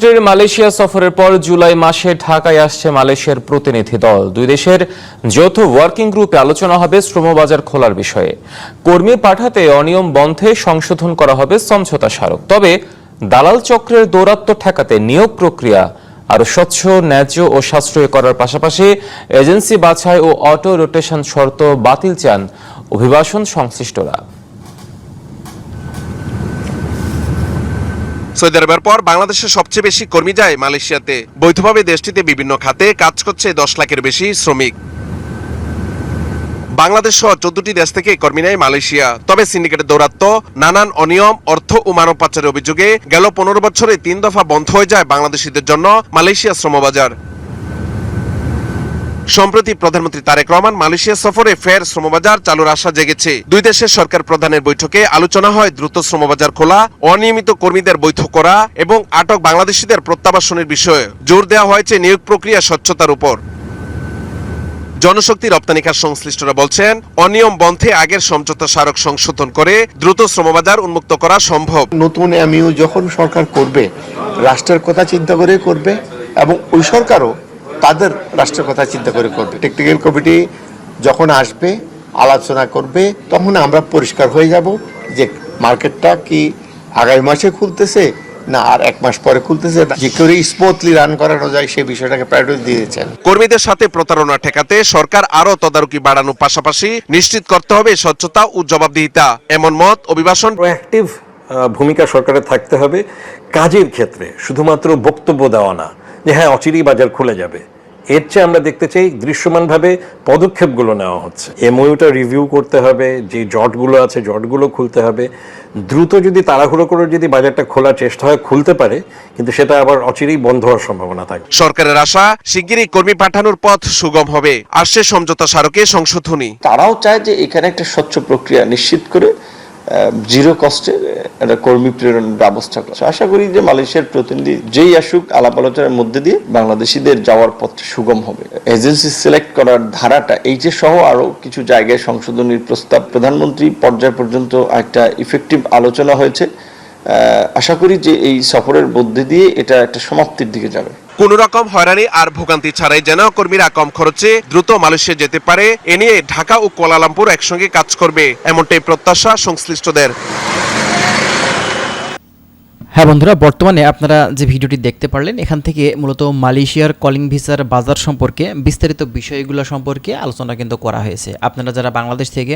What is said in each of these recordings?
Malaysia সফরের পর জুলাই মাসে ঢাকায় আসছে মালয়েশিয়ার প্রতিনিধি দল। দুই দেশের যৌথ ওয়ার্কিং গ্রুপে আলোচনা হবে শ্রমবাজার খোলার বিষয়ে। কর্মী পাঠাতে অনিয়ম বন্ধে সংশোধন করা হবে সমঝোতা স্মারক। তবে দালাল চক্রের দৌরাত্ম্য ঠেকাতে নিয়োগ প্রক্রিয়া আরো স্বচ্ছ, ন্যায্য ও সাশ্রয়ী করার পাশাপাশি এজেন্সি বাছাই ও অটো রোটেশন শর্ত বাতিল চান অভিবাসন সংশ্লিষ্টরা। সৌদি আরবের পর বাংলাদেশের সবচেয়ে বেশি কর্মী যায় মালয়েশিয়াতে। বৈধভাবে দেশটিতে বিভিন্ন খাতে কাজ করছে 10 লাখের বেশি শ্রমিক। বাংলাদেশ সহ 14টি দেশ থেকে কর্মী নেয় মালয়েশিয়া। তবে সিন্ডিকেটের দৌরাত্ম্য, নানান অনিয়ম, অর্থ ও মানব পাচারের অভিযোগে গেল 15 বছরে 3 দফা বন্ধ হয়ে যায় বাংলাদেশিদের জন্য মালয়েশিয়া শ্রমবাজার। সম্প্রতি প্রধানমন্ত্রী তারেক রহমান মালয়েশিয়া সফরে ফের শ্রমবাজার চালুর আশা জেগেছে। দুই দেশের সরকার প্রধানের বৈঠকে আলোচনা হয় দ্রুত শ্রমবাজার খোলা, অনিয়মিত কর্মীদের বৈধ করা এবং আটক বাংলাদেশিদের প্রত্যাবাসনের বিষয়ে। জোর দেওয়া হয়েছে নিয়োগ প্রক্রিয়া স্বচ্ছতার উপর। জনশক্তি রপ্তানিকার সংশ্লিষ্টরা বলছেন, অনিয়ম বন্ধে আগের সমঝোতা স্মারক সংশোধন করে দ্রুত শ্রমবাজার উন্মুক্ত করা সম্ভব। নতুন এমইউ যখন সরকার করবে, রাষ্ট্রের কথা চিন্তা করে করবে এবং ওই সরকারও তাদের রাষ্ট্রের কথা চিন্তা করে করবে। টেকনিক্যাল কমিটি যখন আসবে, আলোচনা করবে, তখন আমরা পরিষ্কার হয়ে যাব যে মার্কেটটা কি আগামী মাসে খুলতেছে না আর 1 মাস পরে খুলতেছে। যে করে স্মুথলি রান করানো যায় সেই বিষয়টাকে প্রায়োরিটি দিয়েছেন। কর্মীদের সাথে প্রতারণা ঠেকাতে সরকার আরো তদারকি বাড়ানোর পাশাপাশি নিশ্চিত করতে হবে স্বচ্ছতা ও জবাবদিহিতা। এমন মত অভিবাসন প্রোঅ্যাক্টিভ ভূমিকা সরকারের থাকতে হবে কাজের ক্ষেত্রে, শুধুমাত্র বক্তব্য দেওয়া না যে হ্যাঁ অচিরেই বাজার খুলে যাবে। এর চেয়ে আমরা দেখতে চাই দৃশ্যমানভাবে পদক্ষেপগুলো নেওয়া হচ্ছে। এমওইউটা রিভিউ করতে হবে, যে জটগুলো আছে জটগুলো খুলতে হবে। দ্রুত যদি তাড়াহুড়ো করে যদি বাজারটা খোলার চেষ্টা হয় খুলতে পারে, কিন্তু সেটা আবার অচিরেই বন্ধ হওয়ার সম্ভাবনা থাকে। সরকারের আশা শিগগিরই কর্মী পাঠানোর পথ সুগম হবে। আসছে সমঝোতা স্মারকে সংশোধনী। তারাও চায় যে এখানে একটা স্বচ্ছ প্রক্রিয়া নিশ্চিত করে জিরো কস্টে একটা কর্মী প্রেরণের ব্যবস্থা করা। আশা করি যে মালয়েশিয়ার প্রতিনিধি যেই আসুক, আলাপ আলোচনার মধ্যে দিয়ে বাংলাদেশিদের যাওয়ার পথটা সুগম হবে। এজেন্সি সিলেক্ট করার ধারাটা এই যে সহ আরো কিছু জায়গায় সংশোধনীর প্রস্তাব প্রধানমন্ত্রী পর্যায় পর্যন্ত একটা ইফেক্টিভ আলোচনা হয়েছে। আশা করি যে এই সফরের মধ্যে দিয়ে এটা একটা সমাপ্তির দিকে যাবে। কোন রকম হয়রানি আর ভোগান্তি ছাড়াই যেন কর্মীরা কম খরচে দ্রুত মালয়েশিয়া যেতে পারে, এ নিয়ে ঢাকা ও কুয়ালালামপুর একসঙ্গে কাজ করবে, এমনটাই প্রত্যাশা সংশ্লিষ্টদের। হ্যাঁ বন্ধুরা, বর্তমানে আপনারা যে ভিডিওটি দেখতে পারলেন, এখান থেকে মূলত মালয়েশিয়ার কলিং ভিসার বাজার সম্পর্কে বিস্তারিত বিষয়গুলো সম্পর্কে আলোচনা কিন্তু করা হয়েছে। আপনারা যারা বাংলাদেশ থেকে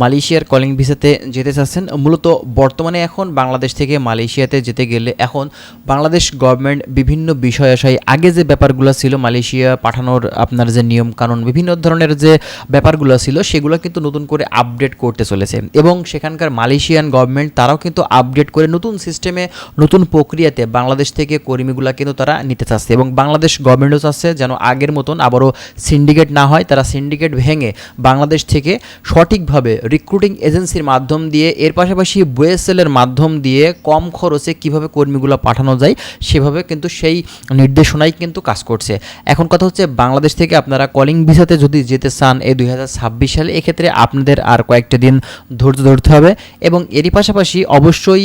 মালয়েশিয়ার কলিং ভিসাতে যেতে চাচ্ছেন, মূলত বর্তমানে এখন বাংলাদেশ থেকে মালয়েশিয়াতে যেতে গেলে এখন বাংলাদেশ গভর্নমেন্ট বিভিন্ন বিষয় আশায় আগে যে ব্যাপারগুলো ছিল মালয়েশিয়া পাঠানোর, আপনার যে নিয়ম কানুন বিভিন্ন ধরনের যে ব্যাপারগুলো ছিল সেগুলো কিন্তু নতুন করে আপডেট করতে চলেছে এবং সেখানকার মালয়েশিয়ান গভর্নমেন্ট তারাও কিন্তু আপডেট করে নতুন সিস্টেমে, নতুন প্রক্রিয়াতে বাংলাদেশ থেকে কর্মীগুলা কিন্তু তারা নিতে চাচ্ছে এবং বাংলাদেশ গভর্নমেন্টও চাচ্ছে যেন আগের মতন আবারও সিন্ডিকেট না হয়। তারা সিন্ডিকেট ভেঙে বাংলাদেশ থেকে সঠিকভাবে রিক্রুটিং এজেন্সির মাধ্যম দিয়ে, এর পাশাপাশি ওয়েসেলের মাধ্যম দিয়ে কম খরচে কিভাবে কর্মীগুলো পাঠানো যায় সেভাবে কিন্তু সেই নির্দেশনাই কিন্তু কাজ করছে। এখন কথা হচ্ছে, বাংলাদেশ থেকে আপনারা কলিং ভিসাতে যদি যেতে চান এই 2026 সালে, এক্ষেত্রে আপনাদের আর কয়েকটা দিন ধৈর্য ধরতে হবে এবং এরই পাশাপাশি অবশ্যই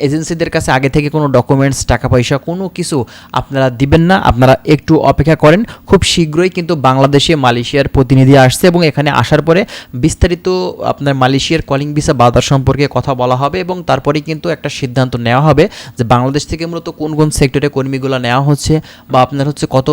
এজেন্সিদের কাছে আগে থেকে কোনো ডকুমেন্টস, টাকা পয়সা কোনো কিছু আপনারা দিবেন না। আপনারা একটু অপেক্ষা করেন, খুব শীঘ্রই কিন্তু বাংলাদেশে মালয়েশিয়ার প্রতিনিধি আসছে এবং এখানে আসার পরে বিস্তারিত আপনার মালয়েশিয়ার কলিং ভিসা বাজার সম্পর্কে কথা বলা হবে এবং তারপরেই কিন্তু একটা সিদ্ধান্ত নেওয়া হবে যে বাংলাদেশ থেকে মূলত কোন কোন সেক্টরে কর্মীগুলো নেওয়া হচ্ছে বা আপনার হচ্ছে কত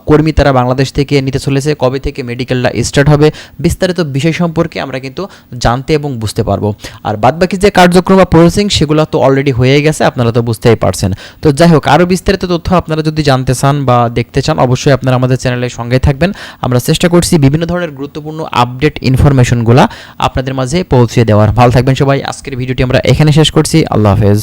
কর্মী তারা বাংলাদেশ থেকে নিতে চলেছে, কবে থেকে মেডিকেলটা স্টার্ট হবে, বিস্তারিত বিষয় সম্পর্কে আমরা কিন্তু জানতে এবং বুঝতে পারবো। আর বাদবাকি যে কার্যক্রম বা প্রসেসিং সেগুলো তো অলরেডি হয়ে গেছে, আপনারা তো বুঝতেই পারছেন। তো যাই হোক, আরও বিস্তারিত তথ্য আপনারা যদি জানতে চান বা দেখতে চান, অবশ্যই আপনারা আমাদের চ্যানেলের সঙ্গে থাকবেন। আমরা চেষ্টা করছি বিভিন্ন ধরনের গুরুত্বপূর্ণ আপডেট ইনফরমেশনগুলো আপনাদের মাঝে পৌঁছে দেওয়ার। ভালো থাকবেন সবাই। আজকের ভিডিওটি আমরা এখানে শেষ করছি। আল্লাহ হাফেজ।